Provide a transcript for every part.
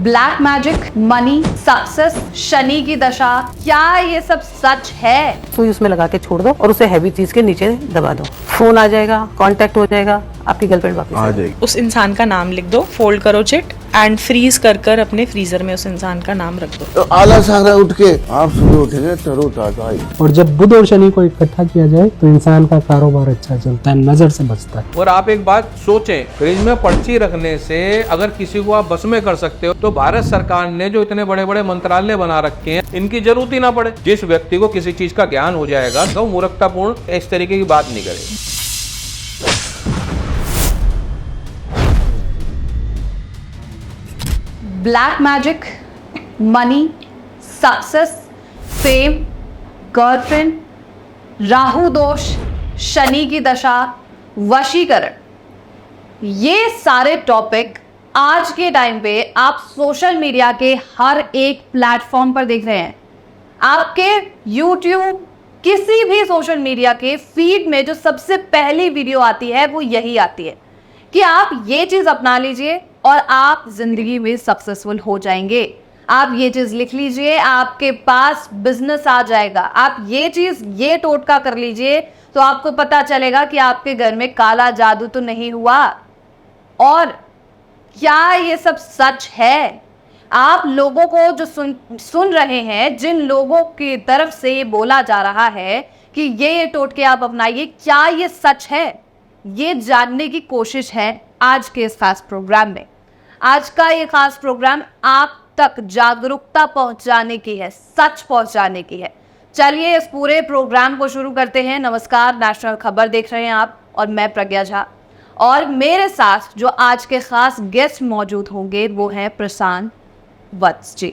Black magic, money, success, Shani की दशा, क्या ये सब सच है? सुई उसमें लगा के छोड़ दो और उसे हैवी चीज के नीचे दबा दो, फोन आ जाएगा, कांटेक्ट हो जाएगा, आपकी गर्लफ्रेंड वापस आ जाएगी। उस इंसान का नाम लिख दो, फोल्ड करो चिट एंड फ्रीज कर कर अपने फ्रीजर में उस इंसान का नाम रख दो। तो आलस आ रहा है उठ के, आप सुबह उठेंगे तरोताजा ही। और जब बुध और शनि को इकट्ठा किया जाए तो इंसान का कारोबार अच्छा चलता है, नजर से बचता है। और आप एक बात सोचें, फ्रिज में पर्ची रखने से अगर किसी को आप बस में कर सकते हो तो भारत सरकार ने जो इतने बड़े बड़े मंत्रालय बना रखे हैं, इनकी जरूरत ही ना पड़े। जिस व्यक्ति को किसी चीज का ज्ञान हो जाएगा तो मूर्खतापूर्ण इस तरीके की बात नहीं करेगा। Black magic, money, success, fame, girlfriend, Rahu दोष, शनि की दशा, वशीकरण, ये सारे टॉपिक आज के टाइम पे आप सोशल मीडिया के हर एक प्लेटफॉर्म पर देख रहे हैं। आपके YouTube, किसी भी सोशल मीडिया के फीड में जो सबसे पहली वीडियो आती है वो यही आती है कि आप ये चीज अपना लीजिए और आप जिंदगी में सक्सेसफुल हो जाएंगे। आप ये चीज लिख लीजिए, आपके पास बिजनेस आ जाएगा। आप ये चीज, ये टोटका कर लीजिए तो आपको पता चलेगा कि आपके घर में काला जादू तो नहीं हुआ। और क्या ये सब सच है? आप लोगों को जो सुन रहे हैं, जिन लोगों की तरफ से ये बोला जा रहा है कि ये टोटके आप अपनाइए, क्या ये सच है? ये जानने की कोशिश है आज के इस खास प्रोग्राम में। आज का ये खास प्रोग्राम आप तक जागरूकता पहुंचाने की है, सच पहुंचाने की है। चलिए इस पूरे प्रोग्राम को शुरू करते हैं। नमस्कार, नेशनल खबर देख रहे हैं आप और मैं प्रज्ञा झा। और मेरे साथ जो आज के खास गेस्ट मौजूद होंगे वो हैं प्रशांत वत्स जी,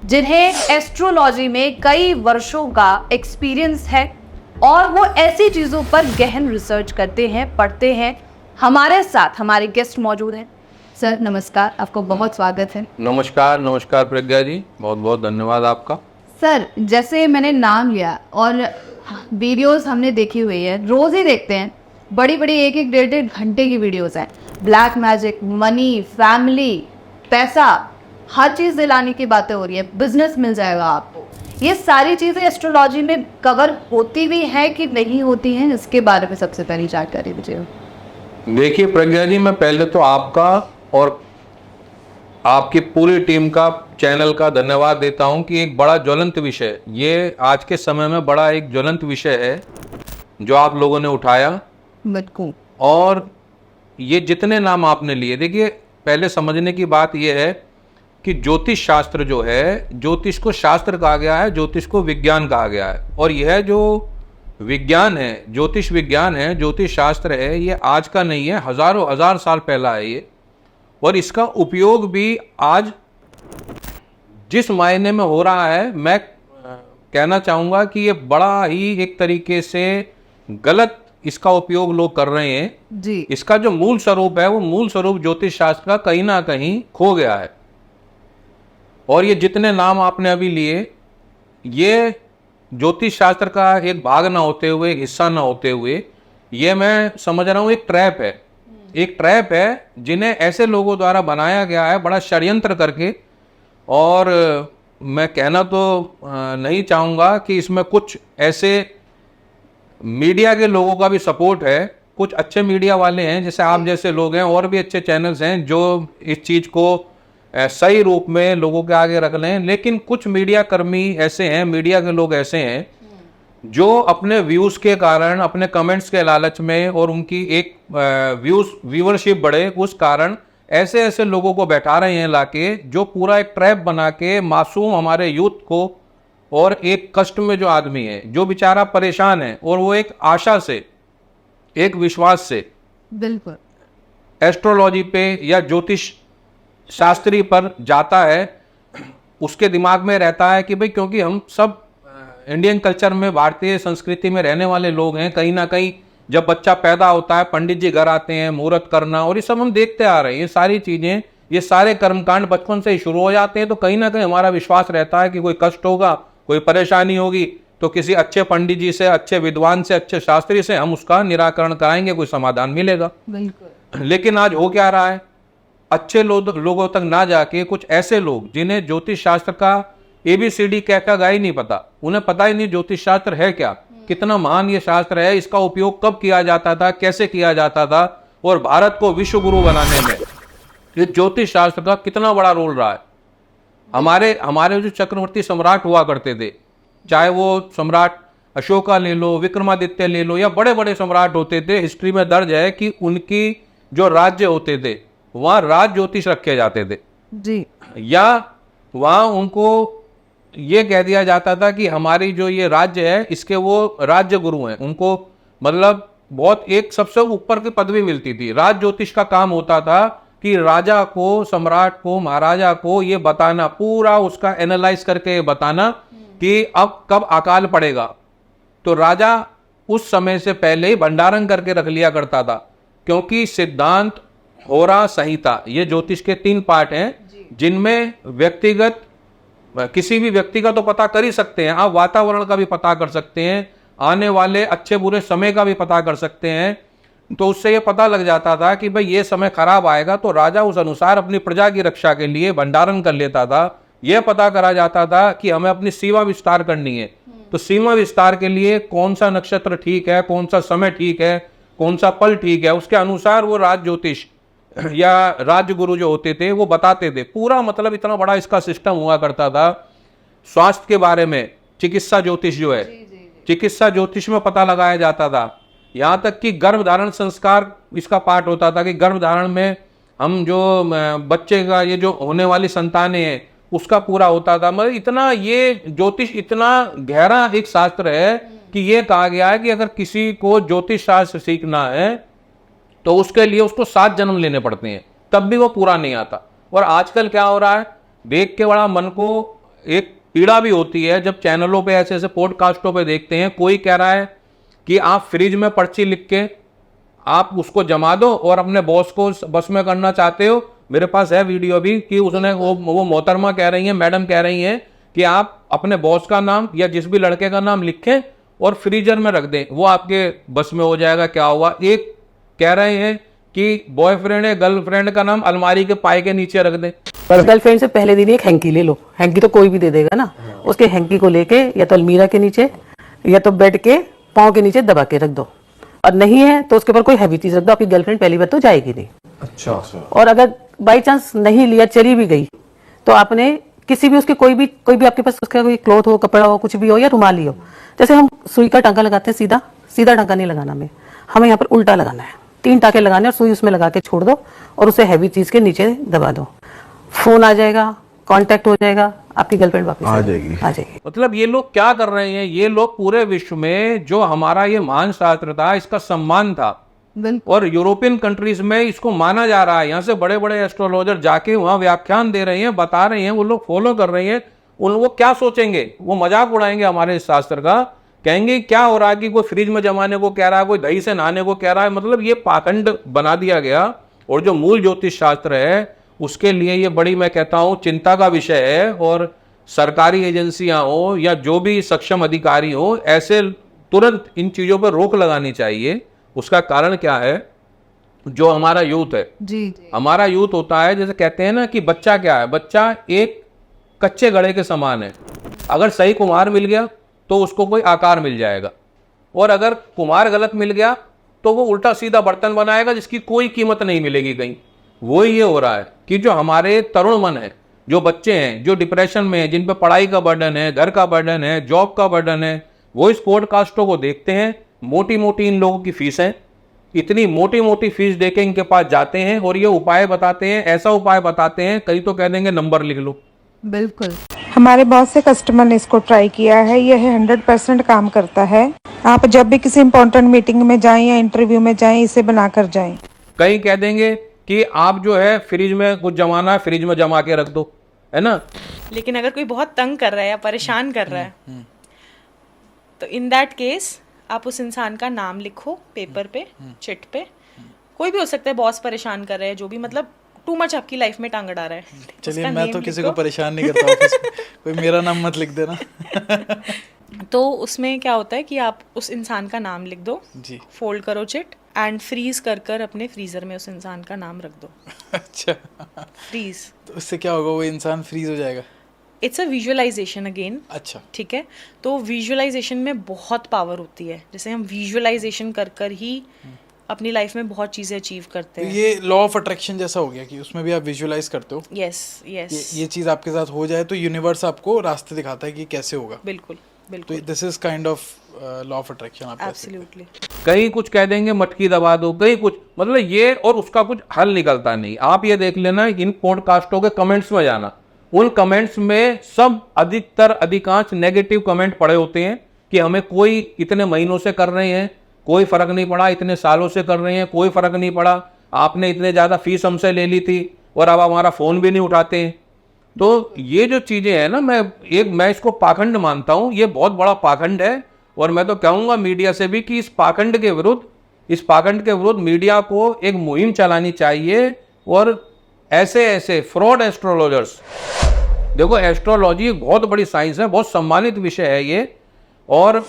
जिन्हें एस्ट्रोलॉजी में कई वर्षों का एक्सपीरियंस है और वो ऐसी चीज़ों पर गहन रिसर्च करते हैं, पढ़ते हैं। हमारे साथ हमारे गेस्ट मौजूद हैं। सर नमस्कार, आपको बहुत स्वागत है। नमस्कार, नमस्कार प्रज्ञा जी, बहुत बहुत धन्यवाद आपका। सर, जैसे मैंने नाम लिया और वीडियोस हमने देखी हुई है, रोज़ ही देखते हैं, बड़ी बड़ी एक एक डेढ़ डेढ़ घंटे की वीडियोस हैं। ब्लैक मैजिक, मनी, फैमिली, पैसा, हर चीज़ दिलाने की बातें हो रही है, बिजनेस मिल जाएगा आपको। ये सारी चीज़ें एस्ट्रोलॉजी में कवर होती भी हैं कि नहीं होती हैं, इसके बारे में सबसे पहली जानकारी दीजिए। देखिए प्रज्ञा जी, मैं पहले तो आपका और आपकी पूरी टीम का, चैनल का धन्यवाद देता हूं कि एक बड़ा ज्वलंत विषय, ये आज के समय में बड़ा एक ज्वलंत विषय है जो आप लोगों ने उठाया। बिल्कुल। और ये जितने नाम आपने लिए, देखिए पहले समझने की बात यह है कि ज्योतिष शास्त्र जो है, ज्योतिष को शास्त्र कहा गया है, ज्योतिष को विज्ञान कहा गया है। और यह जो विज्ञान है, ज्योतिष विज्ञान है, ज्योतिष शास्त्र है, ये आज का नहीं है, हजारों हजार साल पहला है ये। और इसका उपयोग भी आज जिस मायने में हो रहा है, मैं कहना चाहूँगा कि ये बड़ा ही एक तरीके से गलत इसका उपयोग लोग कर रहे हैं जी। इसका जो मूल स्वरूप है, वो मूल स्वरूप ज्योतिष शास्त्र का कहीं ना कहीं खो गया है। और ये जितने नाम आपने अभी लिए, ये ज्योतिष शास्त्र का एक भाग ना होते हुए, एक हिस्सा ना होते हुए, ये मैं समझ रहा हूँ एक ट्रैप है। एक ट्रैप है जिन्हें ऐसे लोगों द्वारा बनाया गया है, बड़ा षड्यंत्र करके। और मैं कहना तो नहीं चाहूँगा कि इसमें कुछ ऐसे मीडिया के लोगों का भी सपोर्ट है, कुछ अच्छे मीडिया वाले हैं जैसे आप जैसे लोग हैं, और भी अच्छे चैनल्स हैं जो इस चीज़ को सही रूप में लोगों के आगे रख लें। लेकिन कुछ मीडिया कर्मी ऐसे हैं, मीडिया के लोग ऐसे हैं जो अपने व्यूज़ के कारण, अपने कमेंट्स के लालच में, और उनकी एक व्यूअरशिप बढ़े उस कारण ऐसे ऐसे लोगों को बैठा रहे हैं लाके, जो पूरा एक ट्रैप बना के मासूम हमारे यूथ को, और एक कष्ट में जो आदमी है, जो बेचारा परेशान है, और वो एक आशा से, एक विश्वास से बिल्कुल एस्ट्रोलॉजी पे या ज्योतिष शास्त्री पर जाता है, उसके दिमाग में रहता है कि भाई क्योंकि हम सब इंडियन कल्चर में, भारतीय संस्कृति में रहने वाले लोग हैं, कहीं ना कहीं जब बच्चा पैदा होता है, पंडित जी घर आते हैं, मुहूर्त करना, और ये सब हम देखते आ रहे हैं। ये सारी चीज़ें, ये सारे कर्मकांड बचपन से ही शुरू हो जाते हैं। तो कहीं ना कहीं हमारा विश्वास रहता है कि कोई कष्ट होगा, कोई परेशानी होगी, तो किसी अच्छे पंडित जी से, अच्छे विद्वान से, अच्छे शास्त्री से हम उसका निराकरण कराएंगे, कोई समाधान मिलेगा। बिल्कुल। लेकिन आज हो क्या रहा है, अच्छे लोगों तक ना जाके कुछ ऐसे लोग जिन्हें ज्योतिष शास्त्र का ABCD क्या गा ही नहीं पता, उन्हें पता ही नहीं ज्योतिष शास्त्र है क्या, कितना महान ये शास्त्र है, इसका उपयोग कब किया जाता था, कैसे किया जाता था, और भारत को विश्व गुरु बनाने में ये ज्योतिष शास्त्र का कितना बड़ा रोल रहा है। हमारे जो चक्रवर्ती सम्राट हुआ करते थे, चाहे वो सम्राट अशोका ले लो, विक्रमादित्य ले लो, या बड़े बड़े सम्राट होते थे, हिस्ट्री में दर्ज है कि उनकी जो राज्य होते थे वहाँ राज ज्योतिष रखे जाते थे जी, या वहाँ उनको ये कह दिया जाता था कि हमारी जो ये राज्य है इसके वो राज्य गुरु हैं, उनको मतलब बहुत एक सबसे ऊपर की पदवी मिलती थी। राज ज्योतिष का काम होता था कि राजा को, सम्राट को, महाराजा को ये बताना, पूरा उसका एनालाइज करके ये बताना कि अब कब अकाल पड़ेगा। तो राजा उस समय से पहले ही भंडारण करके रख लिया करता था, क्योंकि सिद्धांत, होरा, संहिता, ये ज्योतिष के 3 पार्ट हैं जिनमें व्यक्तिगत, किसी भी व्यक्ति का तो पता कर ही सकते हैं आप, वातावरण का भी पता कर सकते हैं, आने वाले अच्छे बुरे समय का भी पता कर सकते हैं। तो उससे ये पता लग जाता था कि भाई ये समय खराब आएगा, तो राजा उस अनुसार अपनी प्रजा की रक्षा के लिए भंडारण कर लेता था। यह पता करा जाता था कि हमें अपनी सीमा विस्तार करनी है, तो सीमा विस्तार के लिए कौन सा नक्षत्र ठीक है, कौन सा समय ठीक है, कौन सा पल ठीक है, उसके अनुसार वो राज ज्योतिष या राजगुरु जो होते थे वो बताते थे। पूरा मतलब इतना बड़ा इसका सिस्टम हुआ करता था। स्वास्थ्य के बारे में चिकित्सा ज्योतिष जो है, चिकित्सा ज्योतिष में पता लगाया जाता था। यहाँ तक कि गर्भधारण संस्कार इसका पार्ट होता था कि गर्भधारण में हम जो बच्चे का ये जो होने वाली संतानें हैं उसका पूरा होता था। मतलब इतना ये ज्योतिष इतना गहरा एक शास्त्र है कि ये कहा गया है कि अगर किसी को ज्योतिष शास्त्र सीखना है तो उसके लिए उसको 7 जन्म लेने पड़ते हैं, तब भी वो पूरा नहीं आता। और आजकल क्या हो रहा है, देख के बड़ा मन को एक पीड़ा भी होती है जब चैनलों पे ऐसे ऐसे पॉडकास्टों पे देखते हैं, कोई कह रहा है कि आप फ्रिज में पर्ची लिख के आप उसको जमा दो और अपने बॉस को बस में करना चाहते हो। मेरे पास है वीडियो भी कि उसने वो मोहतरमा कह रही हैं, मैडम कह रही हैं कि आप अपने बॉस का नाम या जिस भी लड़के का नाम लिखें और फ्रीजर में रख दें, वो आपके बस में हो जाएगा। क्या हुआ, एक कह रहे हैं कि बॉयफ्रेंड है, गर्लफ्रेंड का नाम अलमारी के पाए के नीचे रख दें। गर्लफ्रेंड से पहले दिन एक हैंकी ले लो, हैंकी तो कोई भी दे देगा ना, उसके हैंकी को लेके या तो अलमीरा के नीचे या तो बेड के पाँव के नीचे दबा के रख दो, और नहीं है तो उसके ऊपर कोई हैवी चीज रख दो, आपकी गर्लफ्रेंड पहली बार तो जाएगी नहीं। अच्छा। और अगर बाई चांस नहीं लिया, चली भी गई, तो आपने किसी भी उसके कोई भी आपके पास उसका कोई क्लॉथ हो, कपड़ा हो, कुछ भी हो या रुमाली हो, जैसे हम सुई का टांका लगाते हैं, सीधा सीधा टांका नहीं लगाना, हमें यहाँ पर उल्टा लगाना है। 3 टाँके लगाने और सुई उसमें लगा के छोड़ दो और उसे हैवी चीज के नीचे दबा दो। फोन आ जाएगा, कांटेक्ट हो जाएगा, आपकी गर्लफ्रेंड वापस आ जाएगी। मतलब ये लोग क्या कर रहे हैं, ये लोग पूरे विश्व में जो हमारा ये महान शास्त्र था इसका सम्मान था, और यूरोपियन कंट्रीज में इसको माना जा रहा है। यहाँ से बड़े बड़े एस्ट्रोलॉजर जाके वहाँ व्याख्यान दे रहे हैं, बता रहे हैं, वो लोग फॉलो कर रहे हैं। वो क्या सोचेंगे, वो मजाक उड़ाएंगे हमारे इस शास्त्र का, कहेंगे क्या हो रहा है कि कोई फ्रिज में जमाने को कह रहा है, कोई दही से नहाने को कह रहा है। मतलब ये पाखंड बना दिया गया, और जो मूल ज्योतिष शास्त्र है उसके लिए ये बड़ी, मैं कहता हूँ, चिंता का विषय है। और सरकारी एजेंसियां हो या जो भी सक्षम अधिकारी हो, ऐसे तुरंत इन चीज़ों पर रोक लगानी चाहिए। उसका कारण क्या है, जो हमारा यूथ है जी, हमारा यूथ होता है, जैसे कहते हैं ना कि बच्चा क्या है, बच्चा एक कच्चे घड़े के समान है। अगर सही कुम्हार मिल गया तो उसको कोई आकार मिल जाएगा, और अगर कुम्हार गलत मिल गया तो वो उल्टा सीधा बर्तन बनाएगा जिसकी कोई कीमत नहीं मिलेगी कहीं। वो ये हो रहा है कि जो हमारे तरुण मन है, जो बच्चे हैं, जो डिप्रेशन में हैं, जिन पर पढ़ाई का बर्डन है, घर का बर्डन है, जॉब का बर्डन है, वो इस पॉडकास्टों को देखते हैं। मोटी मोटी इन लोगों की फीस है, इतनी मोटी मोटी फीस देके इनके पास जाते हैं और ये उपाय बताते हैं, ऐसा उपाय बताते हैं, कई तो कह देंगे नंबर लिख लो। बिल्कुल। हमारे बहुत से कस्टमर ने इसको ट्राई किया है, यह 100% काम करता है। आप जब भी किसी इंपॉर्टेंट मीटिंग में जाएं या इंटरव्यू में जाएं, इसे बनाकर जाएं। कई कह देंगे कि आप जो है फ्रिज में कुछ जमाना है, फ्रिज में जमा के रख दो, है ना। लेकिन अगर कोई बहुत तंग कर रहा है या परेशान कर रहा है तो इन दैट केस आप उस इंसान का नाम लिखो पेपर पे, चिट पे, कोई भी हो सकता है, बॉस परेशान कर रहे हैं, जो भी मतलब टू मच आपकी लाइफ में टांग अड़ा रहा है। चलिए, मैं तो किसी को परेशान नहीं करता ऑफिस में, कोई मेरा नाम मत लिख देना। तो उसमें क्या होता है कि आप उस इंसान का नाम लिख दो, जी, फोल्ड करो चिट एंड फ्रीज कर कर अपने फ्रीजर में उस इंसान का नाम रख दो। अच्छा, फ्रीज, तो उससे क्या होगा, वो इंसान फ्रीज हो जाएगा? It's a visualization again. अच्छा, ठीक है, तो विजुअलाइजेशन में बहुत पावर होती है। जैसे हम विजुअलाइजेशन कर कर ही अपनी लाइफ में बहुत चीज़ें अचीव करते तो हैं। ये लॉ ऑफ अट्रैक्शन जैसा हो गया कि उसमें भी आप विजुअलाइज करते हो। यस यस, ये चीज़ आपके साथ हो जाए तो यूनिवर्स आपको रास्ते दिखाता है कि कैसे होगा। बिल्कुल तो बिल्कुल, this is kind of law of attraction आप कह सकते एब्सोल्युटली। कहीं कुछ कह देंगे मटकी दबा दो, कहीं कुछ, मतलब ये और उसका कुछ हल निकलता नहीं। आप ये देख लेना, इन पॉडकास्टों के कमेंट्स में जाना, उन कमेंट्स में सब अधिकांश नेगेटिव कमेंट पड़े होते हैं कि हमें कोई इतने महीनों से कर रहे हैं, कोई फर्क नहीं पड़ा, इतने सालों से कर रहे हैं, कोई फर्क नहीं पड़ा, आपने इतने ज़्यादा फीस हमसे ले ली थी और अब हमारा फ़ोन भी नहीं उठाते हैं। तो ये जो चीज़ें हैं ना, मैं इसको पाखंड मानता हूँ, ये बहुत बड़ा पाखंड है। और मैं तो कहूँगा मीडिया से भी कि इस पाखंड के विरुद्ध मीडिया को एक मुहिम चलानी चाहिए। और ऐसे फ्रॉड एस्ट्रोलॉजर्स, देखो एस्ट्रोलॉजी एक बहुत बड़ी साइंस है, बहुत सम्मानित विषय है ये, और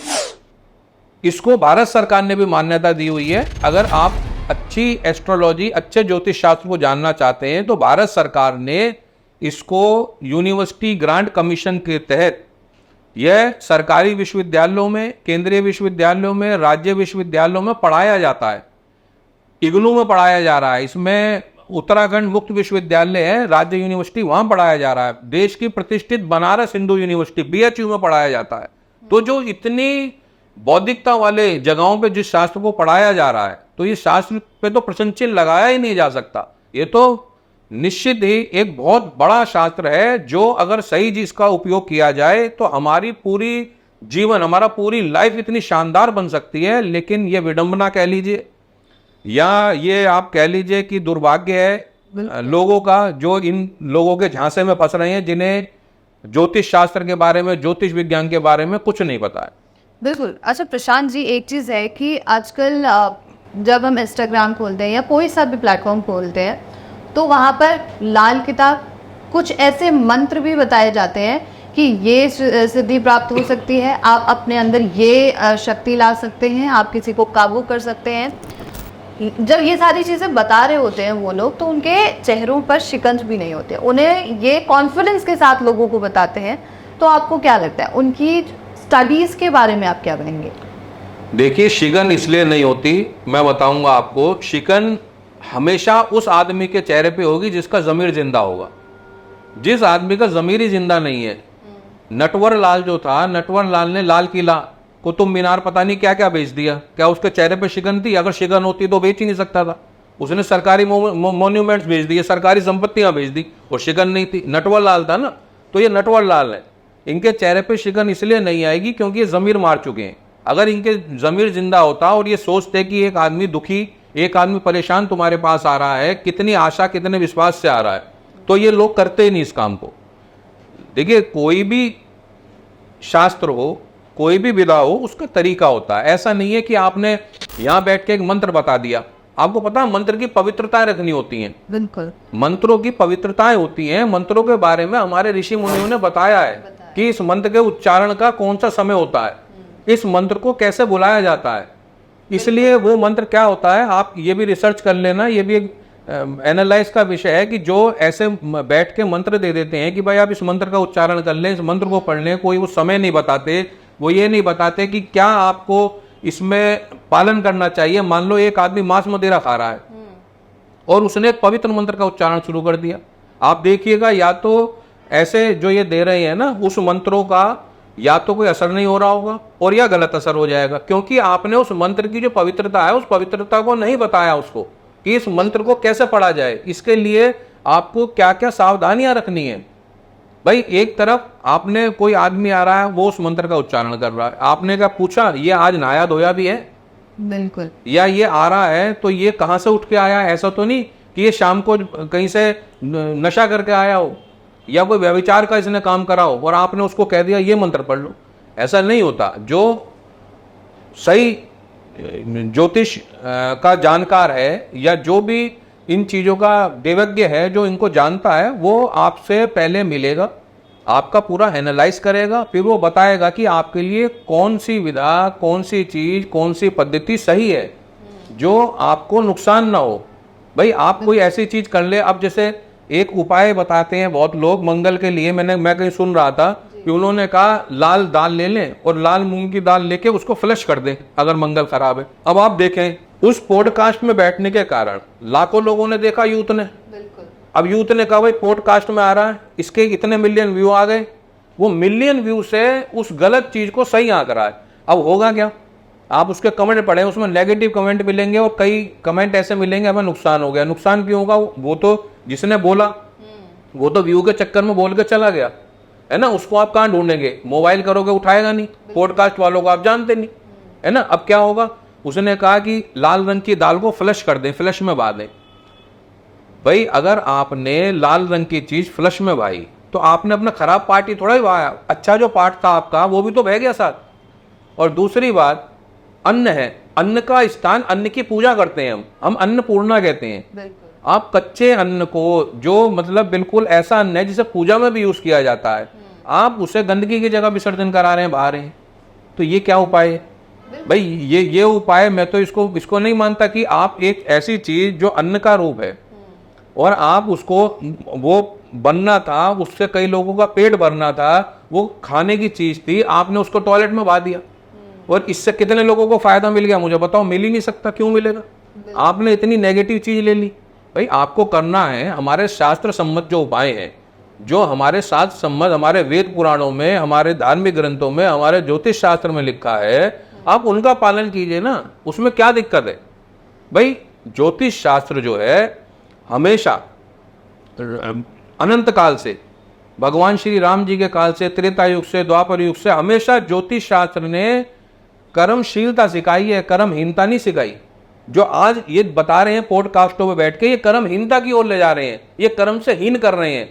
इसको भारत सरकार ने भी मान्यता दी हुई है। अगर आप अच्छी एस्ट्रोलॉजी, अच्छे ज्योतिष शास्त्र को जानना चाहते हैं तो भारत सरकार ने इसको यूनिवर्सिटी ग्रांट कमीशन के तहत यह सरकारी विश्वविद्यालयों में, केंद्रीय विश्वविद्यालयों में, राज्य विश्वविद्यालयों में पढ़ाया जाता है। इग्नू में पढ़ाया जा रहा है, इसमें उत्तराखंड मुक्त विश्वविद्यालय है, राज्य यूनिवर्सिटी, वहां पढ़ाया जा रहा है। देश की प्रतिष्ठित बनारस हिंदू यूनिवर्सिटी BHU में पढ़ाया जाता है। तो जो इतनी बौद्धिकता वाले जगहों पे जिस शास्त्र को पढ़ाया जा रहा है, तो ये शास्त्र पे तो प्रश्न चिन्ह लगाया ही नहीं जा सकता। ये तो निश्चित ही एक बहुत बड़ा शास्त्र है, जो अगर सही चीज का उपयोग किया जाए तो हमारी पूरी लाइफ इतनी शानदार बन सकती है। लेकिन ये विडंबना कह लीजिए या ये आप कह लीजिए कि दुर्भाग्य है लोगों का, जो इन लोगों के झांसे में फंस रहे हैं, जिन्हें ज्योतिष शास्त्र के बारे में, ज्योतिष विज्ञान के बारे में कुछ नहीं पता है। बिल्कुल। अच्छा प्रशांत जी, एक चीज़ है कि आजकल जब हम इंस्टाग्राम खोलते हैं या कोई सा भी प्लेटफॉर्म खोलते हैं तो वहाँ पर लाल किताब कुछ ऐसे मंत्र भी बताए जाते हैं कि ये सिद्धि प्राप्त हो सकती है, आप अपने अंदर ये शक्ति ला सकते हैं, आप किसी को काबू कर सकते हैं। जब ये सारी चीज़ें बता रहे होते हैं वो लोग, तो उनके चेहरों पर शिकंज भी नहीं होते, उन्हें ये कॉन्फिडेंस के साथ लोगों को बताते हैं। तो आपको क्या लगता है उनकी स्टडीज़ के बारे में आप क्या कहेंगे? देखिए, शिकन इसलिए नहीं होती, मैं बताऊंगा आपको। शिकन हमेशा उस आदमी के चेहरे पे होगी जिसका ज़मीर जिंदा होगा। जिस आदमी का ज़मीर ही जिंदा नहीं है, नटवर लाल जो था, नटवर लाल ने लाल किला, कुतुब मीनार, पता नहीं क्या क्या बेच दिया। क्या उसके चेहरे पे शिकन थी? अगर शिकन होती तो बेच ही नहीं सकता था। उसने सरकारी मोन्यूमेंट्स बेच दिए, सरकारी संपत्तियां बेच दी, और शिकन नहीं थी, नटवर लाल था ना। तो ये नटवर लाल है, इनके चेहरे पे शिकन इसलिए नहीं आएगी क्योंकि ये ज़मीर मार चुके हैं। अगर इनके ज़मीर जिंदा होता और ये सोचते कि एक आदमी दुखी, एक आदमी परेशान तुम्हारे पास आ रहा है, कितनी आशा, कितने विश्वास से आ रहा है, तो ये लोग करते ही नहीं इस काम को। देखिए, कोई भी शास्त्र हो, कोई भी विधा हो, उसका तरीका होता है। ऐसा नहीं है कि आपने यहाँ बैठ के एक मंत्र बता दिया। आपको पता है मंत्र की पवित्रताएं रखनी होती हैं। बिल्कुल, मंत्रों की पवित्रताएं होती हैं। मंत्रों के बारे में हमारे ऋषि मुनियों ने बताया है कि इस मंत्र के उच्चारण का कौन सा समय होता है, इस मंत्र को कैसे बुलाया जाता है। इसलिए वो मंत्र क्या होता है, आप ये भी रिसर्च कर लेना। ये भी एक एनालाइज का विषय है कि जो ऐसे बैठ के मंत्र दे देते हैं कि भाई आप इस मंत्र का उच्चारण कर लें, इस मंत्र को पढ़ लें, कोई वो समय नहीं बताते, वो ये नहीं बताते कि क्या आपको इसमें पालन करना चाहिए। मान लो एक आदमी मांस मदिरा खा रहा है और उसने एक पवित्र मंत्र का उच्चारण शुरू कर दिया, आप देखिएगा या तो ऐसे जो ये दे रहे हैं ना, उस मंत्रों का या तो कोई असर नहीं हो रहा होगा और या गलत असर हो जाएगा, क्योंकि आपने उस मंत्र की जो पवित्रता है, उस पवित्रता को नहीं बताया उसको कि इस मंत्र को कैसे पढ़ा जाए। इसके लिए आपको क्या क्या सावधानियां रखनी है। भाई, एक तरफ आपने, कोई आदमी आ रहा है, वो उस मंत्र का उच्चारण कर रहा है, आपने क्या पूछा ये आज नहाया धोया भी है? बिल्कुल। या ये आ रहा है तो ये कहाँ से उठ के आया? ऐसा तो नहीं कि ये शाम को कहीं से नशा करके आया हो या कोई व्यभिचार का इसने काम करा हो और आपने उसको कह दिया ये मंत्र पढ़ लो। ऐसा नहीं होता। जो सही ज्योतिष का जानकार है या जो भी इन चीज़ों का देवज्ञ है, जो इनको जानता है, वो आपसे पहले मिलेगा, आपका पूरा एनालाइज करेगा, फिर वो बताएगा कि आपके लिए कौन सी विधा, कौन सी चीज़, कौन सी पद्धति सही है, जो आपको नुकसान ना हो। भाई आप कोई ऐसी चीज कर ले, अब जैसे एक उपाय बताते हैं बहुत लोग मंगल के लिए, मैं कहीं सुन रहा था कि उन्होंने कहा लाल दाल ले लें और लाल मूंग की दाल लेके उसको फ्लश कर दें अगर मंगल खराब है। अब आप देखें उस पॉडकास्ट में बैठने के कारण लाखों लोगों ने देखा, यूथ ने। अब यूथ ने कहा भाई पॉडकास्ट में आ रहा है, इसके इतने मिलियन व्यू आ गए, वो मिलियन व्यू से उस गलत चीज को सही आंक रहा है। अब होगा क्या, आप उसके कमेंट पढ़े, उसमें नेगेटिव कमेंट मिलेंगे और कई कमेंट ऐसे मिलेंगे हमें नुकसान हो गया। नुकसान क्यों होगा, वो तो जिसने बोला वो तो व्यू के चक्कर में बोल के चला गया है ना, उसको आप कहाँ ढूंढेंगे, मोबाइल करोगे उठाएगा नहीं, पॉडकास्ट वालों को आप जानते नहीं है ना। अब क्या होगा, उसने कहा कि लाल रंग की दाल को फ्लश कर दें, फ्लश में बहा दें। भाई अगर आपने लाल रंग की चीज फ्लश में बहाई तो आपने अपना खराब पार्ट ही थोड़ा ही बहाया, अच्छा जो पार्ट था आपका वो भी तो बह गया साथ। और दूसरी बात, अन्न है, अन्न का स्थान, अन्न की पूजा करते हैं हम अन्नपूर्णा कहते हैं। आप कच्चे अन्न को, जो मतलब बिल्कुल ऐसा अन्न है जिसे पूजा में भी यूज किया जाता है, आप उसे गंदगी की जगह विसर्जन करा रहे हैं, बहा रहे हैं। तो ये क्या उपाय है भाई, ये उपाय मैं तो इसको नहीं मानता कि आप एक ऐसी चीज जो अन्न का रूप है और आप उसको, वो बनना था, उससे कई लोगों का पेट भरना था, वो खाने की चीज थी, आपने उसको टॉयलेट में बहा दिया और इससे कितने लोगों को फायदा मिल गया मुझे बताओ, मिल ही नहीं सकता। क्यों मिलेगा, आपने इतनी नेगेटिव चीज ले ली। भाई आपको करना है, हमारे शास्त्र सम्मत जो उपाय हैं, जो हमारे शास्त्र सम्मत, हमारे वेद पुराणों में, हमारे धार्मिक ग्रंथों में, हमारे ज्योतिष शास्त्र में लिखा है, आप उनका पालन कीजिए ना, उसमें क्या दिक्कत है। भाई ज्योतिष शास्त्र जो है हमेशा अनंत काल से, भगवान श्री राम जी के काल से, त्रेता युग से, द्वापर युग से, हमेशा ज्योतिष शास्त्र ने कर्मशीलता सिखाई है, कर्महीनता नहीं सिखाई। जो आज ये बता रहे हैं पॉडकास्टों में बैठ के, ये कर्महीनता की ओर ले जा रहे हैं, ये कर्म से हीन कर रहे हैं।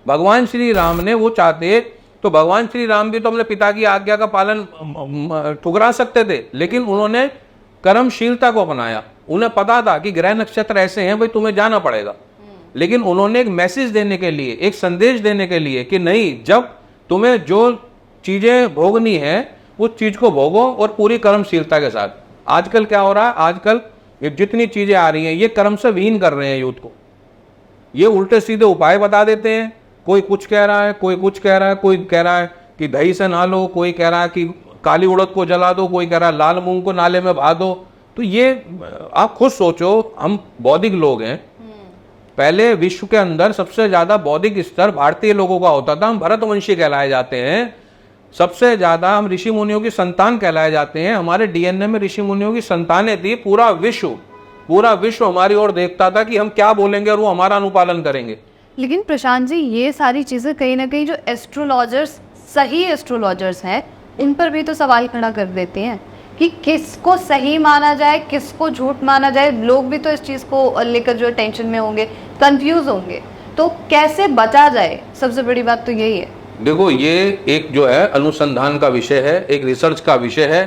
भगवान श्री राम ने वो चाहते तो भगवान श्री राम भी तो अपने पिता की आज्ञा का पालन ठुकरा सकते थे, लेकिन उन्होंने कर्मशीलता को अपनाया। उन्हें पता था कि ग्रह नक्षत्र ऐसे हैं, भाई तुम्हें जाना पड़ेगा, लेकिन उन्होंने एक मैसेज देने के लिए, एक संदेश देने के लिए कि नहीं, जब तुम्हें जो चीजें भोगनी है उस चीज को भोगो और पूरी कर्मशीलता के साथ। आजकल क्या हो रहा है, आजकल ये जितनी चीजें आ रही हैं ये कर्म से विहीन कर रहे हैं यूथ को। ये उल्टे सीधे उपाय बता देते हैं, कोई कुछ कह रहा है, कोई कुछ कह रहा है, कोई कह रहा है कि दही से नहा लो, कोई कह रहा है कि काली उड़द को जला दो, कोई कह रहा है लाल मूंग को नाले में बहा दो। तो ये आप खुद सोचो, हम बौद्धिक लोग हैं, पहले विश्व के अंदर सबसे ज्यादा बौद्धिक स्तर भारतीय लोगों का होता था, हम भरतवंशी कहलाए जाते हैं, सबसे ज्यादा हम ऋषि मुनियों की संतान कहलाए जाते हैं, हमारे डीएनए में ऋषि मुनियों की संतानें थी। पूरा विश्व हमारी ओर देखता था कि हम क्या बोलेंगे और वो हमारा अनुपालन करेंगे। लेकिन प्रशांत जी, ये सारी चीज़ें कहीं ना कहीं जो एस्ट्रोलॉजर्स, सही एस्ट्रोलॉजर्स हैं, उन पर भी तो सवाल खड़ा कर देते हैं कि किसको सही माना जाए, किसको झूठ माना जाए। लोग भी तो इस चीज़ को लेकर जो टेंशन में होंगे, कंफ्यूज होंगे, तो कैसे बचा जाए, सबसे बड़ी बात तो यही है। देखो, ये एक जो है अनुसंधान का विषय है, एक रिसर्च का विषय है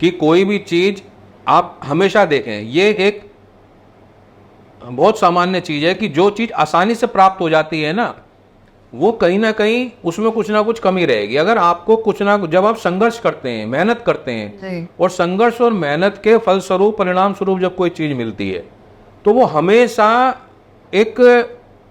कि कोई भी चीज आप हमेशा देखें, ये एक बहुत सामान्य चीज है कि जो चीज आसानी से प्राप्त हो जाती है ना, वो कहीं ना कहीं उसमें कुछ ना कुछ कमी रहेगी। अगर आपको कुछ ना कुछ, जब आप संघर्ष करते हैं, मेहनत करते हैं, और संघर्ष और मेहनत के फलस्वरूप, परिणाम स्वरूप जब कोई चीज मिलती है, तो वो हमेशा एक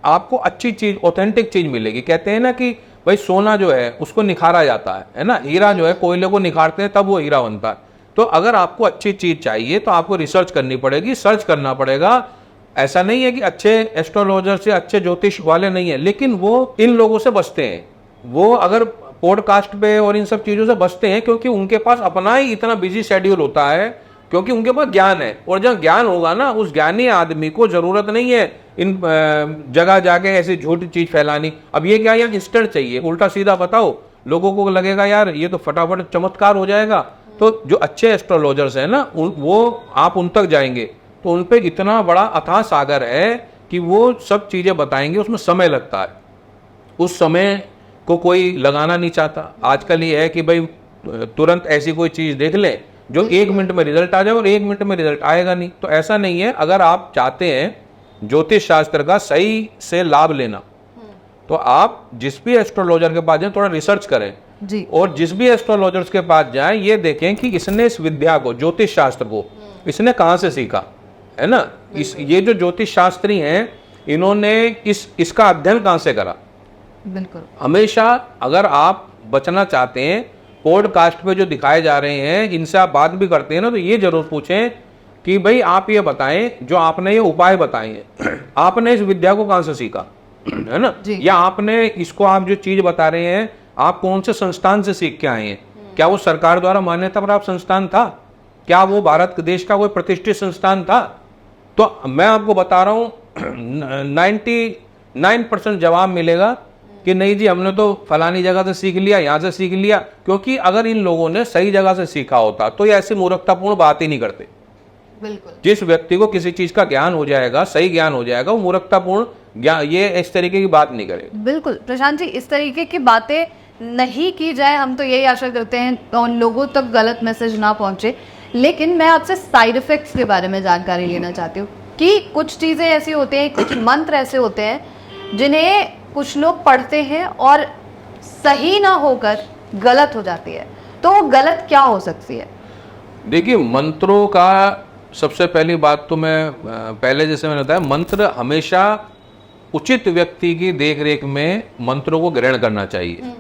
आपको अच्छी चीज, ऑथेंटिक चीज मिलेगी। कहते हैं ना कि भाई सोना जो है उसको निखारा जाता है ना, हीरा जो है कोयले को निखारते हैं तब वो हीरा बनता है। तो अगर आपको अच्छी चीज चाहिए तो आपको रिसर्च करनी पड़ेगी, सर्च करना पड़ेगा। ऐसा नहीं है कि अच्छे एस्ट्रोलॉजर से, अच्छे ज्योतिष वाले नहीं है, लेकिन वो इन लोगों से बचते हैं। वो अगर पॉडकास्ट पे और इन सब चीज़ों से बचते हैं क्योंकि उनके पास अपना ही इतना बिजी शेड्यूल होता है, क्योंकि उनके पास ज्ञान है। और जब ज्ञान होगा ना, उस ज्ञानी आदमी को जरूरत नहीं है इन जगह जाके ऐसी झूठी चीज़ फैलानी। अब ये क्या, यार इंस्टेंट चाहिए, उल्टा सीधा बताओ, लोगों को लगेगा यार ये तो फटाफट चमत्कार हो जाएगा। तो जो अच्छे एस्ट्रोलॉजर्स हैं ना, वो आप उन तक जाएंगे तो उन पे इतना बड़ा अथाह सागर है कि वो सब चीज़ें बताएंगे, उसमें समय लगता है। उस समय को कोई लगाना नहीं चाहता। आजकल ये है कि भाई तुरंत ऐसी कोई चीज़ देख लें जो 1 मिनट में रिजल्ट आ जाए, और 1 मिनट में रिजल्ट आएगा नहीं। तो ऐसा नहीं है। अगर आप चाहते हैं ज्योतिष शास्त्र का सही से लाभ लेना, तो आप जिस भी एस्ट्रोलॉजर के पास जाएं थोड़ा रिसर्च करें जी। और जिस भी एस्ट्रोलॉजर्स के पास जाएं ये देखें कि इसने इस विद्या को, ज्योतिष शास्त्र को, इसने कहाँ से सीखा। है ना। ये जो ज्योतिष शास्त्री हैं, इन्होंने इसका अध्ययन कहाँ से करा? बिल्कुल। हमेशा अगर आप बचना चाहते हैं, पॉडकास्ट पे जो दिखाए जा रहे हैं इनसे आप बात भी करते हैं ना, तो ये जरूर पूछें कि भाई आप ये बताएं, जो आपने ये उपाय बताए हैं आपने इस विद्या को कहाँ से सीखा, है ना, या आपने इसको, आप जो चीज बता रहे हैं आप कौन से संस्थान से सीख के आए हैं? क्या वो सरकार द्वारा मान्यता प्राप्त संस्थान था? क्या वो भारत देश का कोई प्रतिष्ठित संस्थान था? तो मैं आपको बता रहा हूँ 99% जवाब मिलेगा कि नहीं जी, हमने तो फलानी जगह से सीख लिया, यहाँ से सीख लिया। क्योंकि अगर इन लोगों ने सही जगह से सीखा होता तो ये ऐसी मूर्खतापूर्ण बात ही नहीं करते। बिल्कुल। जिस व्यक्ति को किसी चीज का ज्ञान हो जाएगा, सही ज्ञान हो जाएगा, वो मूर्खतापूर्ण ज्ञान, ये इस तरीके की बात नहीं करेगा। बिल्कुल प्रशांत जी, इस तरीके की बातें नहीं की जाए, हम तो यही आशा करते हैं उन लोगों तक गलत मैसेज ना पहुंचे। लेकिन मैं आपसे साइड इफेक्ट्स के बारे में जानकारी लेना चाहती हूँ कि कुछ चीज़ें ऐसी होती हैं, कुछ मंत्र ऐसे होते हैं जिन्हें कुछ लोग पढ़ते हैं और सही ना होकर गलत हो जाती है, तो वो गलत क्या हो सकती है? देखिए, मंत्रों का सबसे पहली बात तो मैं पहले जैसे मैंने बताया, मंत्र हमेशा उचित व्यक्ति की देखरेख में मंत्रों को ग्रहण करना चाहिए,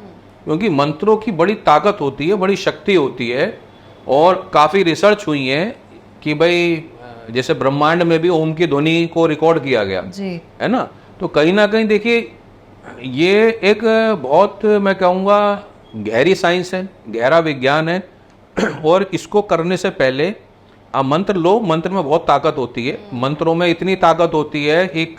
क्योंकि मंत्रों की बड़ी ताकत होती है, बड़ी शक्ति होती है। और काफ़ी रिसर्च हुई है कि भाई जैसे ब्रह्मांड में भी ओम की ध्वनि को रिकॉर्ड किया गया जी, है ना। तो कहीं ना कहीं देखिए, ये एक बहुत, मैं कहूँगा, गहरी साइंस है, गहरा विज्ञान है। और इसको करने से पहले आप मंत्र लो, मंत्र में बहुत ताकत होती है, मंत्रों में इतनी ताकत होती है। एक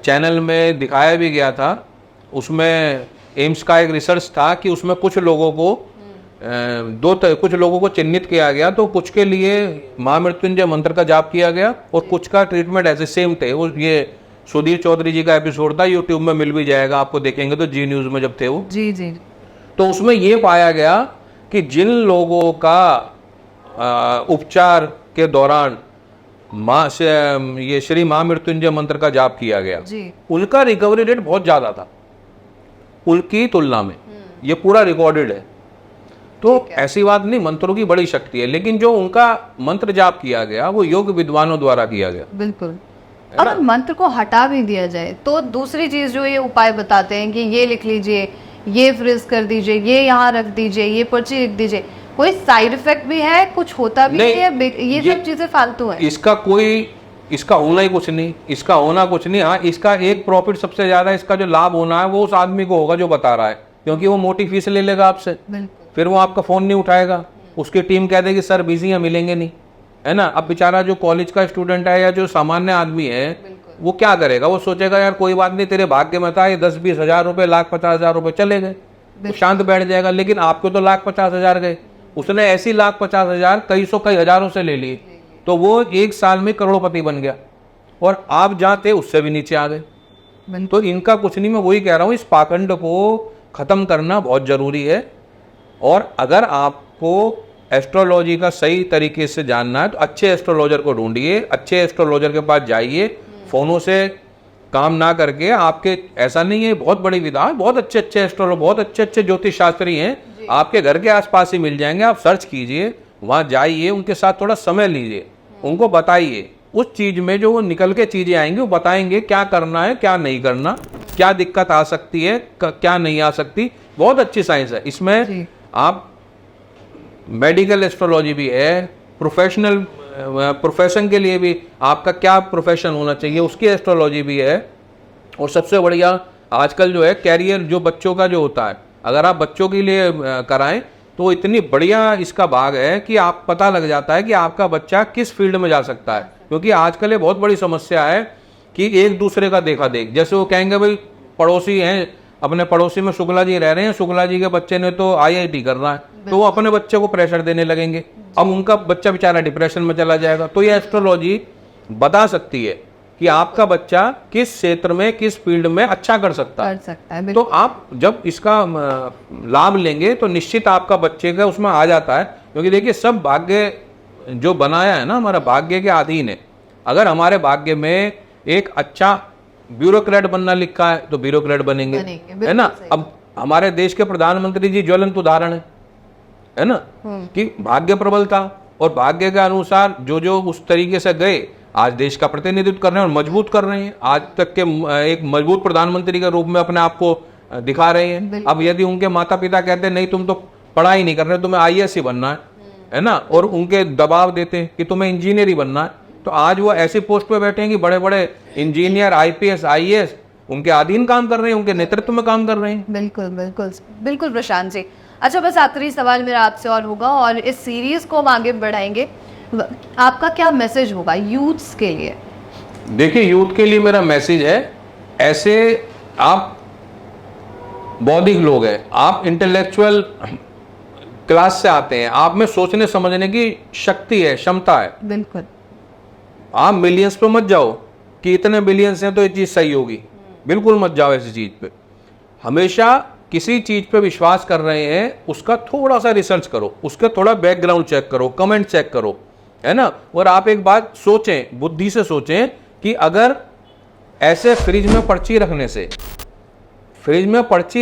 चैनल में दिखाया भी गया था, उसमें एम्स का एक रिसर्च था कि उसमें कुछ लोगों को कुछ लोगों को चिन्हित किया गया, तो कुछ के लिए महामृत्युंजय मंत्र का जाप किया गया और कुछ का ट्रीटमेंट ऐसे सेम थे। वो ये सुधीर चौधरी जी का एपिसोड था, यूट्यूब में मिल भी जाएगा आपको, देखेंगे तो जी न्यूज़ में जब थे वो। जी जी। तो उसमें ये पाया गया कि जिन लोगों का उपचार के दौरान ये श्री महामृत्युंजय मंत्र का जाप किया गया जी, उनका रिकवरी रेट बहुत ज़्यादा था उनकी तुलना में। ये पूरा रिकॉर्डेड है। तो ऐसी बात नहीं, मंत्रों की बड़ी शक्ति है, लेकिन जो उनका मंत्र जाप किया गया वो योग विद्वानों द्वारा किया गया। बिल्कुल। अगर मंत्र को हटा भी दिया जाए तो दूसरी चीज जो ये उपाय बताते हैं कि ये लिख लीजिए, ये फ्रीज कर दीजिए, ये यहाँ रख दीजिए, ये पर्ची लिख दीजिए, कोई साइड इफेक्ट भी है? कुछ होता भी है? ये सब चीजें फालतू है? इसका होना ही कुछ नहीं, इसका होना कुछ नहीं। हाँ, इसका एक प्रॉफिट सबसे ज्यादा, इसका जो लाभ होना है वो उस आदमी को होगा जो बता रहा है, क्योंकि वो मोटी फीस ले लेगा आपसे, फिर वो आपका फोन नहीं उठाएगा, उसकी टीम कह देगी सर बिजी है, मिलेंगे नहीं, है ना। अब बेचारा जो कॉलेज का स्टूडेंट है या जो सामान्य आदमी है, वो क्या करेगा? वो सोचेगा यार कोई बात नहीं, तेरे भाग्य में था, ये 10-20 हज़ार रुपये, 1,50,000 रुपये चले गए, तो शांत बैठ जाएगा। लेकिन आपको तो 1,50,000 गए, उसने ऐसी 1,50,000 कई हजारों से ले लिए, तो वो एक साल में करोड़पति बन गया और आप जहाँ थे उससे भी नीचे आ गए। तो इनका कुछ नहीं, मैं वही कह रहा हूँ, इस पाखंड को खत्म करना बहुत जरूरी है। और अगर आपको एस्ट्रोलॉजी का सही तरीके से जानना है तो अच्छे एस्ट्रोलॉजर को ढूंढिए, अच्छे एस्ट्रोलॉजर के पास जाइए। फोनों से काम ना करके, आपके ऐसा नहीं है, बहुत बड़ी विधा है, बहुत अच्छे अच्छे एस्ट्रोलॉजर, बहुत अच्छे अच्छे ज्योतिष शास्त्री हैं, आपके घर के आसपास ही मिल जाएंगे। आप सर्च कीजिए, वहाँ जाइए, उनके साथ थोड़ा समय लीजिए, उनको बताइए उस चीज में जो वो निकल के चीजें आएंगी, वो बताएंगे क्या करना है, क्या नहीं करना, क्या दिक्कत आ सकती है, क्या नहीं आ सकती। बहुत अच्छी साइंस है इसमें। आप मेडिकल एस्ट्रोलॉजी भी है, प्रोफेशन के लिए भी आपका क्या प्रोफेशन होना चाहिए उसकी एस्ट्रोलॉजी भी है। और सबसे बढ़िया आजकल जो है कैरियर, जो बच्चों का जो होता है, अगर आप बच्चों के लिए कराएं तो इतनी बढ़िया इसका भाग है कि आप पता लग जाता है कि आपका बच्चा किस फील्ड में जा सकता है। क्योंकि आजकल ये बहुत बड़ी समस्या है कि एक दूसरे का देखा देख, जैसे वो कहेंगे भाई पड़ोसी हैं, अपने पड़ोसी में शुक्ला जी रह रहे हैं, शुक्ला जी के बच्चे ने तो IIT करना है, तो वो अपने बच्चे को प्रेशर देने लगेंगे, अब उनका बच्चा बेचारा डिप्रेशन में चला जाएगा। तो ये एस्ट्रोलॉजी बता सकती है कि आपका बच्चा किस क्षेत्र में, किस फील्ड में अच्छा कर सकता है। तो आप जब इसका लाभ लेंगे तो निश्चित आपका बच्चे का उसमें आ जाता है। क्योंकि देखिए, सब भाग्य जो बनाया है ना, हमारा भाग्य के अधीन है। अगर हमारे भाग्य में एक अच्छा ब्यूरोक्रेट बनना लिखा है तो ब्यूरोक्रेट बनेंगे, है ना। अब हमारे देश के प्रधानमंत्री जी ज्वलंत उदाहरण है ना, कि भाग्य प्रबल था और भाग्य के अनुसार जो जो उस तरीके से गए, आज देश का प्रतिनिधित्व कर रहे हैं और मजबूत कर रहे हैं, आज तक के एक मजबूत प्रधानमंत्री के रूप में अपने आप को दिखा रहे हैं। अब यदि उनके माता पिता कहते हैं नहीं तुम तो पढ़ाई नहीं कर रहे, तुम्हें IAS ही बनना है ना, और उनके दबाव देते हैं कि तुम्हें इंजीनियर ही बनना है, तो आज वो ऐसी पोस्ट पे बैठे हैं कि बड़े बड़े इंजीनियर, IPS, IAS उनके अधीन काम कर रहे हैं, उनके नेतृत्व में काम कर रहे हैं। बिल्कुल बिल्कुल बिल्कुल प्रशांत जी। अच्छा, बस आखिरी सवाल मेरा आपसे और होगा, और इस सीरीज को हम आगे बढ़ाएंगे। आपका क्या मैसेज होगा यूथ्स के लिए? देखिए, यूथ के लिए मेरा मैसेज है, ऐसे आप बौद्धिक लोग हैं, आप इंटेलेक्चुअल क्लास से आते हैं, आप में सोचने समझने की शक्ति है, क्षमता है। बिल्कुल। आप मिलियंस पे मत जाओ कि इतने बिलियंस हैं तो ये चीज़ सही होगी, बिल्कुल मत जाओ ऐसी चीज़ पे। हमेशा किसी चीज़ पे विश्वास कर रहे हैं, उसका थोड़ा सा रिसर्च करो, उसका थोड़ा बैकग्राउंड चेक करो, कमेंट चेक करो, है ना। और आप एक बात सोचें, बुद्धि से सोचें कि अगर ऐसे फ्रिज में पर्ची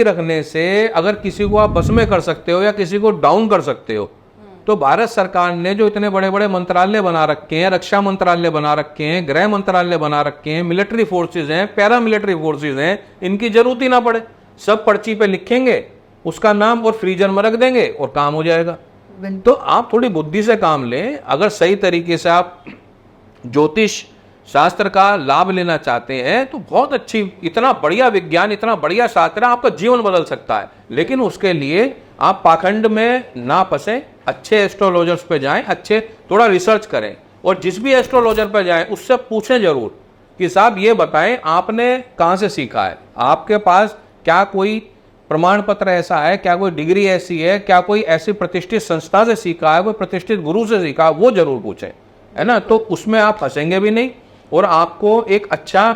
रखने से अगर किसी को आप बस में कर सकते हो या किसी को डाउन कर सकते हो, तो भारत सरकार ने जो इतने बड़े बड़े मंत्रालय बना रखे हैं, रक्षा मंत्रालय बना रखे हैं, गृह मंत्रालय बना रखे हैं, मिलिट्री फोर्सेज हैं, पैरा मिलिट्री फोर्सेज हैं, इनकी जरूरत ही ना पड़े, सब पर्ची पे लिखेंगे उसका नाम और फ्रीजर में रख देंगे और काम हो जाएगा। तो आप थोड़ी बुद्धि से काम लें। अगर सही तरीके से आप ज्योतिष शास्त्र का लाभ लेना चाहते हैं तो बहुत अच्छी, इतना बढ़िया विज्ञान, इतना बढ़िया शास्त्र है, आपका जीवन बदल सकता है। लेकिन उसके लिए आप पाखंड में ना फंसें, अच्छे एस्ट्रोलॉजर्स पे जाएं, अच्छे थोड़ा रिसर्च करें, और जिस भी एस्ट्रोलॉजर पे जाएं उससे पूछें जरूर कि साहब ये बताएं आपने कहाँ से सीखा है, आपके पास क्या कोई प्रमाण पत्र ऐसा है, क्या कोई डिग्री ऐसी है, क्या कोई ऐसी प्रतिष्ठित संस्था से सीखा है, कोई प्रतिष्ठित गुरु से सीखा है, वो जरूर पूछें, है ना। तो उसमें आप फंसेंगे भी नहीं और आपको एक अच्छा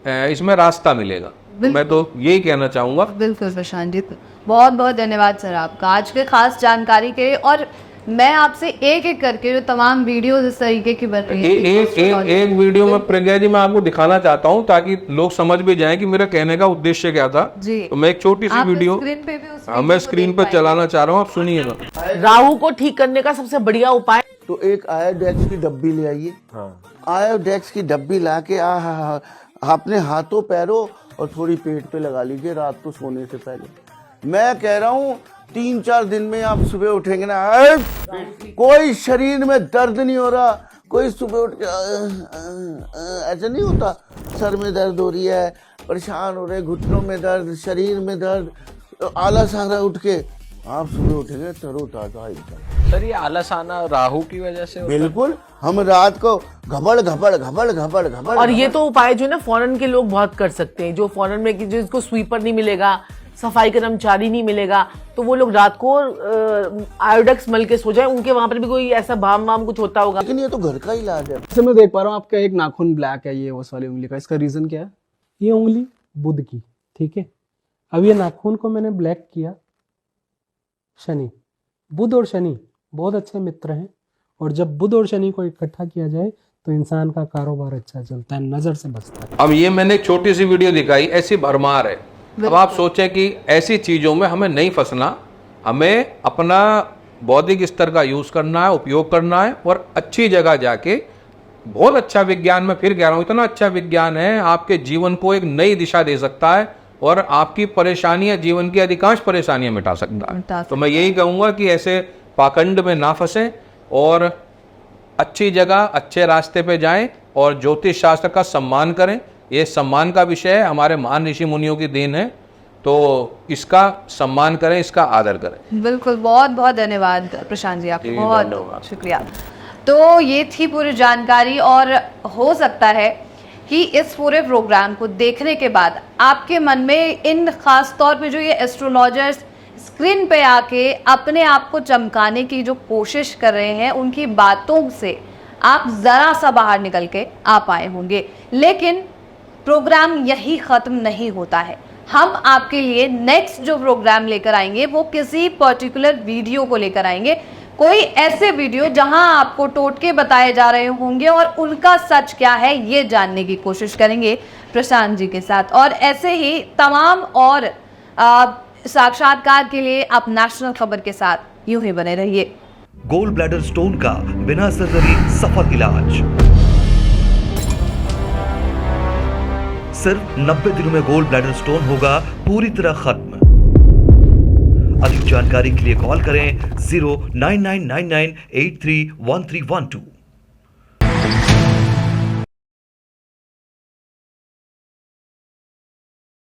इसमें रास्ता मिलेगा। मैं तो यही कहना चाहूँगा। बिल्कुल प्रशांत जी, बहुत बहुत धन्यवाद सर आपका आज के खास जानकारी के लिए। और मैं आपसे एक एक करके जो तमाम वीडियोस इस तरीके की बन रही है, एक वीडियो में प्रज्ञा जी मैं आपको दिखाना चाहता हूँ ताकि लोग समझ भी जाएं कि मेरा कहने का उद्देश्य क्या था जी। तो मैं एक छोटी सी वीडियो मैं स्क्रीन पर चलाना चाह रहा हूँ, आप सुनिएगा। राहु को ठीक करने का सबसे बढ़िया उपाय, तो एक आयोडेक्स की डब्बी ले आइए। आयोडेक्स की डब्बी ला के अपने हाथों पैरों और थोड़ी पेट पे लगा लीजिए रात को सोने से पहले। मैं कह रहा हूँ 3-4 दिन में आप सुबह उठेंगे ना, कोई शरीर में दर्द नहीं हो रहा, कोई सुबह उठ के ऐसा नहीं होता, सर में दर्द हो रही है, परेशान हो रहे, घुटनों में दर्द, शरीर में दर्द, तो आलस आ रहा उठ के, आप सुबह उठेंगे तरोताजा एकदम। सर ये आलस आना राहु की वजह से होता? बिल्कुल, हम रात को घबड़। और ये तो उपाय जो है ना फॉरेन के लोग बहुत कर सकते हैं, जो फॉरेन में जिसको स्वीपर नहीं मिलेगा, सफाई कर्मचारी नहीं मिलेगा, तो वो लोग रात को आयोडेक्स मल के सो जाए, उनके वहां पर भी कोई ऐसा भाम वाम कुछ होता होगा। लेकिन ये तो घर का इलाज है। जैसे मैं देख पा रहा हूँ आपका एक नाखून ब्लैक है, ये उस वाली उंगली का, इसका रीजन क्या है? ये उंगली बुध की, ठीक है। अब ये नाखून को मैंने ब्लैक किया, शनि, बुध और शनि बहुत अच्छे मित्र हैं, और जब बुध और शनि को इकट्ठा किया जाए तो इंसान का कारोबार अच्छा चलता है, नजर से बचता है। अब ये मैंने एक छोटी सी वीडियो दिखाई, ऐसी भरमार है। अब आप सोचें कि ऐसी चीजों में हमें नहीं फंसना, हमें अपना बौद्धिक स्तर का यूज करना है, उपयोग करना है, और अच्छी जगह जाके बहुत अच्छा विज्ञान, मैं फिर कह रहा हूँ इतना अच्छा विज्ञान है, आपके जीवन को एक नई दिशा दे सकता है और आपकी परेशानियां, जीवन की अधिकांश परेशानियां मिटा सकता है। तो मैं यही कहूँगा कि ऐसे पाखंड में ना फंसें और अच्छी जगह, अच्छे रास्ते पे जाएं और ज्योतिष शास्त्र का सम्मान करें। ये सम्मान का विषय है, हमारे महान ऋषि मुनियों की देन है, तो इसका सम्मान करें, इसका आदर करें। बिल्कुल, बहुत बहुत धन्यवाद प्रशांत जी, आपका बहुत शुक्रिया। तो ये थी पूरी जानकारी, और हो सकता है कि इस पूरे प्रोग्राम को देखने के बाद आपके मन में इन खास तौर पे जो ये एस्ट्रोलॉजर्स स्क्रीन पे आके अपने आप को चमकाने की जो कोशिश कर रहे हैं, उनकी बातों से आप ज़रा सा बाहर निकल के आ पाए होंगे। लेकिन प्रोग्राम यही ख़त्म नहीं होता है। हम आपके लिए नेक्स्ट जो प्रोग्राम लेकर आएंगे वो किसी पर्टिकुलर वीडियो को लेकर आएंगे, कोई ऐसे वीडियो जहां आपको टोटके बताए जा रहे होंगे और उनका सच क्या है ये जानने की कोशिश करेंगे प्रशांत जी के साथ। और ऐसे ही तमाम और साक्षात्कार के लिए आप नेशनल खबर के साथ यूं ही बने रहिए। गोल ब्लैडर स्टोन का बिना सर्जरी सफल इलाज। सिर्फ 90 दिनों में गोल ब्लैडर स्टोन होगा पूरी तरह खत्म। अधिक जानकारी के लिए कॉल करें 099998313112।